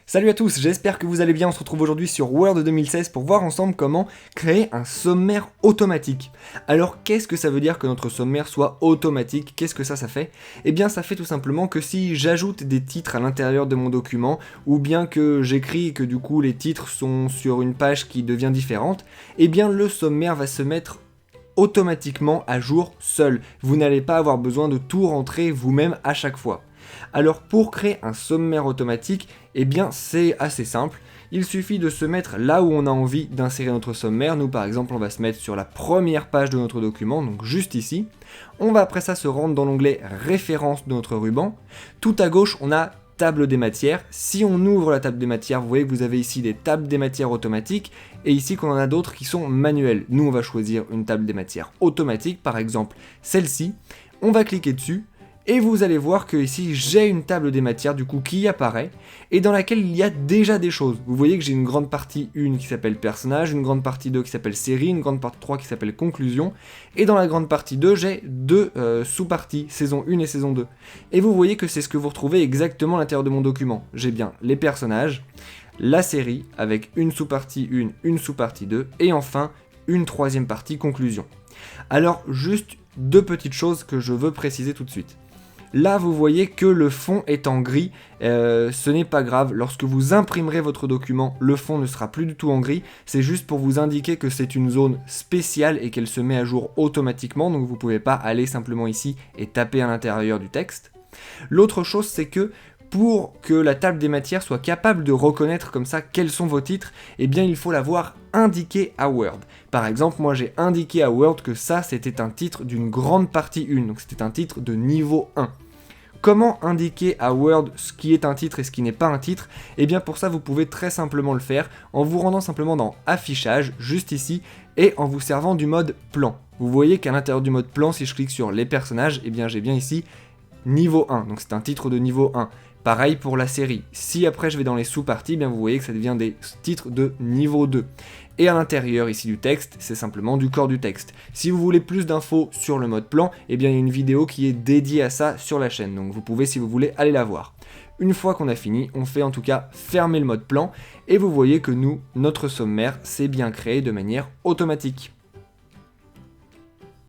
Salut à tous, j'espère que vous allez bien. On se retrouve aujourd'hui sur Word 2016 pour voir ensemble comment créer un sommaire automatique. Alors qu'est-ce que ça veut dire que notre sommaire soit automatique? Qu'est-ce que ça fait? Eh bien ça fait tout simplement que si j'ajoute des titres à l'intérieur de mon document, ou bien que j'écris et que du coup les titres sont sur une page qui devient différente, eh bien le sommaire va se mettre automatiquement à jour seul. Vous n'allez pas avoir besoin de tout rentrer vous-même à chaque fois. Alors pour créer un sommaire automatique, eh bien c'est assez simple. Il suffit de se mettre là où on a envie d'insérer notre sommaire. Nous par exemple on va se mettre sur la première page de notre document, donc juste ici. On va après ça se rendre dans l'onglet référence de notre ruban. Tout à gauche on a table des matières. Si on ouvre la table des matières, vous voyez que vous avez ici des tables des matières automatiques et ici qu'on en a d'autres qui sont manuelles. Nous on va choisir une table des matières automatique, par exemple celle-ci. On va cliquer dessus. Et vous allez voir que ici j'ai une table des matières du coup qui apparaît et dans laquelle il y a déjà des choses. Vous voyez que j'ai une grande partie 1 qui s'appelle personnage, une grande partie 2 qui s'appelle série, une grande partie 3 qui s'appelle conclusion et dans la grande partie 2 j'ai deux sous-parties, saison 1 et saison 2. Et vous voyez que c'est ce que vous retrouvez exactement à l'intérieur de mon document. J'ai bien les personnages, la série avec une sous-partie 1, une sous-partie 2 et enfin une troisième partie conclusion. Alors juste deux petites choses que je veux préciser tout de suite. Là, vous voyez que le fond est en gris, ce n'est pas grave, lorsque vous imprimerez votre document, le fond ne sera plus du tout en gris, c'est juste pour vous indiquer que c'est une zone spéciale et qu'elle se met à jour automatiquement, donc vous ne pouvez pas aller simplement ici et taper à l'intérieur du texte. L'autre chose, c'est que pour que la table des matières soit capable de reconnaître comme ça quels sont vos titres, eh bien il faut l'avoir indiqué à Word. Par exemple, moi j'ai indiqué à Word que ça c'était un titre d'une grande partie 1, donc c'était un titre de niveau 1. Comment indiquer à Word ce qui est un titre et ce qui n'est pas un titre? Eh bien pour ça vous pouvez très simplement le faire en vous rendant simplement dans affichage, juste ici, et en vous servant du mode plan. Vous voyez qu'à l'intérieur du mode plan, si je clique sur les personnages, eh bien j'ai bien ici niveau 1, donc c'est un titre de niveau 1. Pareil pour la série. Si après je vais dans les sous-parties, eh bien vous voyez que ça devient des titres de niveau 2. Et à l'intérieur ici du texte, c'est simplement du corps du texte. Si vous voulez plus d'infos sur le mode plan, eh bien il y a une vidéo qui est dédiée à ça sur la chaîne, donc vous pouvez si vous voulez aller la voir. Une fois qu'on a fini, on fait en tout cas fermer le mode plan, et vous voyez que nous, notre sommaire, s'est bien créé de manière automatique.